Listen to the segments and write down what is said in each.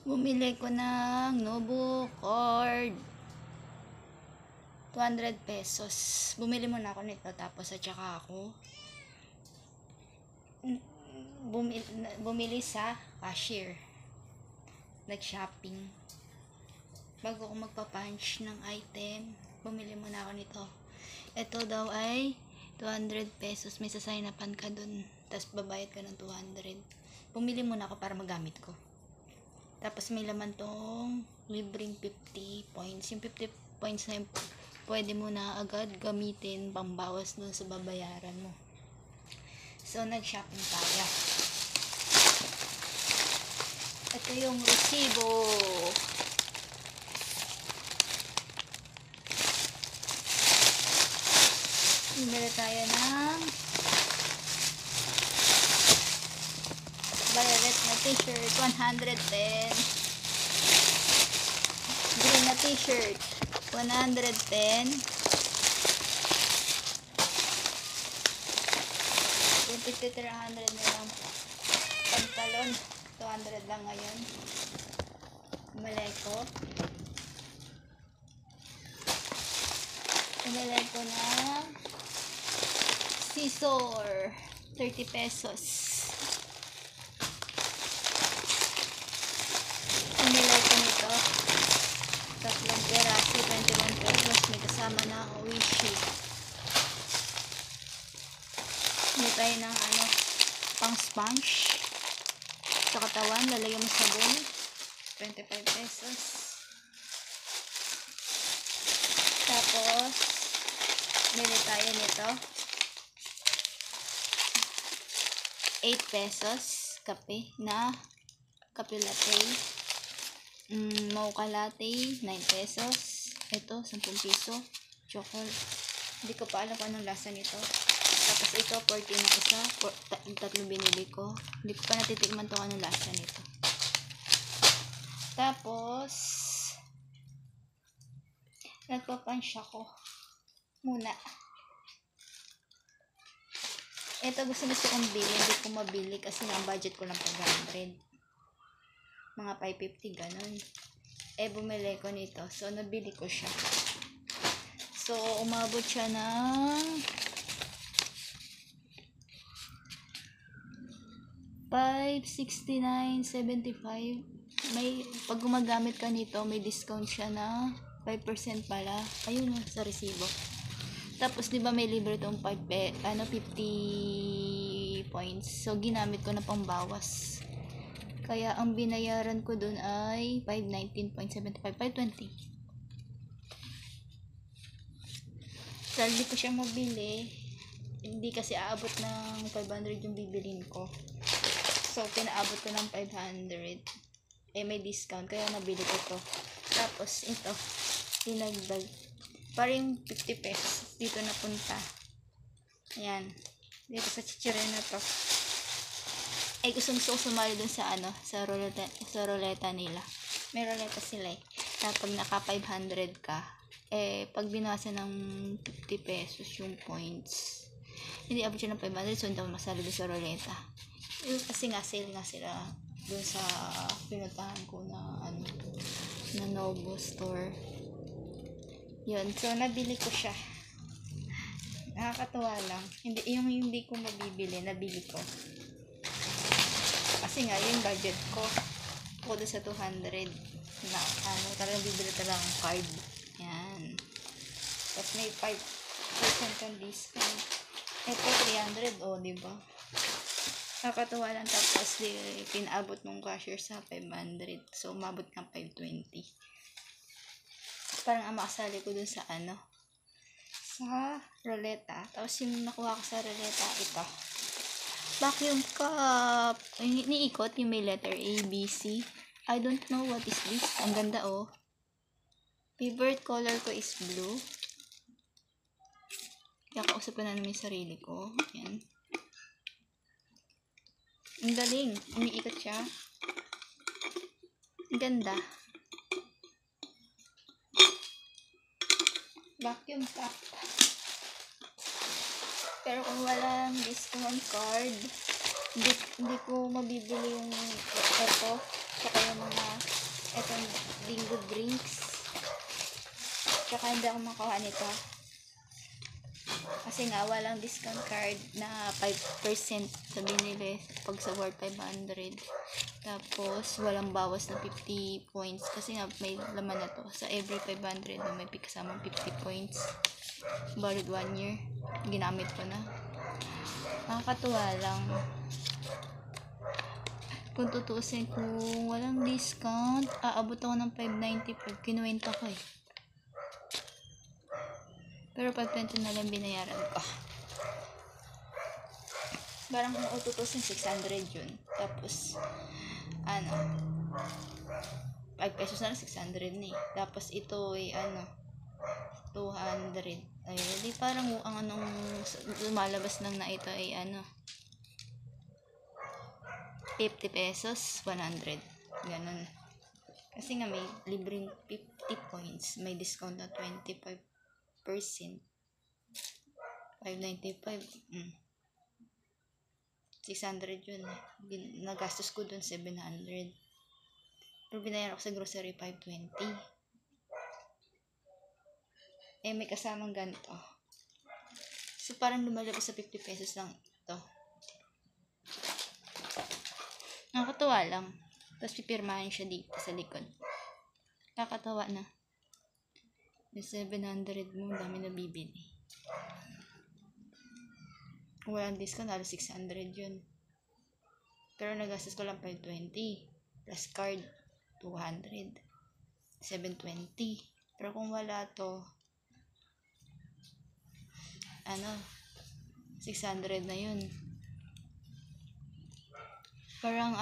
Bumili ko ng Nobu cord. 200 pesos. Bumili muna ako nito, tapos at saka ako bumili sa cashier. Nag-shopping. Bago ako magpa-punch ng item, bumili muna ako nito. Ito daw ay 200 pesos. May sasignapan ka dun. Tapos babayad ka ng 200. Bumili muna ako para magamit ko. Tapos may laman tong libreng 50 points. Yung 50 points na yun, pwede mo na agad gamitin pambawas dun sa babayaran mo. So, nag-shopping tayo. Ito yung resibo. Bumili tayo ng violet na t-shirt, 110. Green na t-shirt, 110. Yung 5300 na lang. Pantalon, 200 lang ngayon. Bumili ko ng scissor, 30 pesos. Bumili ko nito, tatlong peraso, 21 pesos. May kasama na Oishi. Bumili tayo ng pang sponge sa katawan, lalagyan mo sabon, 25 pesos. Tapos bili tayo nito, 8 pesos kape latte, mocha latte, 9 pesos. Ito 10 piso chocolate. Hindi ko pa alam kung anong lasa nito. Tapos ito 40 na isa, tatlong binili ko. Hindi ko pa natitikman to anong lasa nito. Tapos nagpapansya ko muna. Ito gusto kong bili, hindi ko mabili kasi ang budget ko lang 500. Mga 550 ganun. Bumili ko nito. So nabili ko siya. So umabot siya ng 569.75. May pag gumagamit ka nito, may discount siya na 5% pala. Ayun sa resibo. Tapos 'di ba may libre tong 50 points. So ginamit ko na pambawas. Kaya ang binayaran ko dun ay 519.75, 520. So hindi ko siya mabili. Hindi kasi aabot ng 500 yung bibilin ko. So pinaabot ko ng 500. May discount kaya nabili ko to. Tapos ito, dinagdag. Parang 50 pesos dito napunta. Ayan. Dito sa chichirya na to. Gusto ko sumali dun sa sa roleta nila. May roleta sila Pag naka 500 ka, pag binasa ng 50 pesos yung points, hindi abot siya ng 500, so hindi mo masali dun sa roleta. Kasi nga sale nga sila dun sa pinuntahan ko na na Nobu store. Yun, so nabili ko siya. Nakakatuwa lang. Hindi ko mabibili, nabili ko. Kasi nga yung budget ko doon sa 200 na talagang bibili talaga ng card. Yan. Tapos may 5% kang discount. Ito 300, diba? Nakakatuwa lang. Tapos pinaabot ng cashier sa 500. So umabot ng 520. Parang ang makasali ko dun sa sa roleta. Tapos yung nakuha ko sa roleta, ito. Vacuum cup. Iniikot yung may letter A, B, C. I don't know what is this. Ang ganda Favorite color ko is blue. Kaya kausap ko na namin yung sarili ko. Yan. Ang galing. Umiikot siya. Ang ganda. Vacuum cup. Pero kung walang discount card, hindi ko mabibili yung ito. Saka yung mga drinks. Tsaka hindi ako makuha nito. Kasi nga, walang discount card na 5% sa binili pag sa worth 500. Tapos, walang bawas na 50 points. Kasi nga, may laman na to. Sa every 500, may kasamang 50 points. Valid 1 year. Ginamit ko na. Nakakatuwa lang. Kung tutusin, kung walang discount, aabot ako ng 595. Kinuwenta ko eh. Pero 520 na lang binayaran ko. Parang kung ututusin 600 yun. Tapos, 5 pesos na lang 600 na eh. Tapos ito ay 200. Ay, di parang ang anong lumalabas lang na ito ay 50 pesos, 100. Ganun. Kasi nga may libreng 50 points. May discount na 25%. 595. 600 yun. Nagastos ko dun 700. Pero binayaran ko sa grocery 520. May kasamang ganito. So parang lumalabas sa 50 pesos lang ito. Nakakatawa lang. Tapos pipirmahan siya dito sa likod. Nakakatawa na. Yung 700 mo, dami na bibili. Kung walang discount, halos 600 yun. Pero nagastos ko lang 520. Plus card, 200. 720. Pero kung wala to, 600 na yun. Parang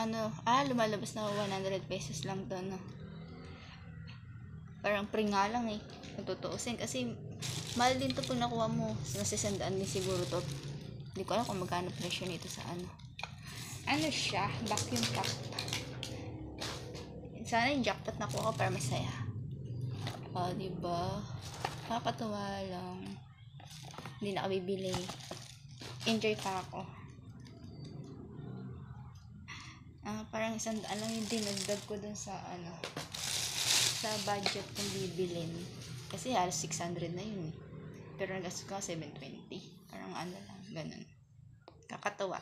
lumalabas na 100 pesos lang to, Parang pre nga lang eh. Natutuusin kasi mahal din to pag nakuha mo. Nasisandaan din siguro to. Hindi ko alam kung magkano presyo nito sa siya, vacuum pack. Sana yung jackpot nakuha ko para masaya. Diba? Nakakatawa lang. Hindi na ako bibili. Enjoy pa ako. Parang 100 lang yung dinagdag ko dun sa sa budget kong bibilin. Kasi halos 600 na yun. Pero nagastos ko 720. Parang lang, ganun. Kakatawa.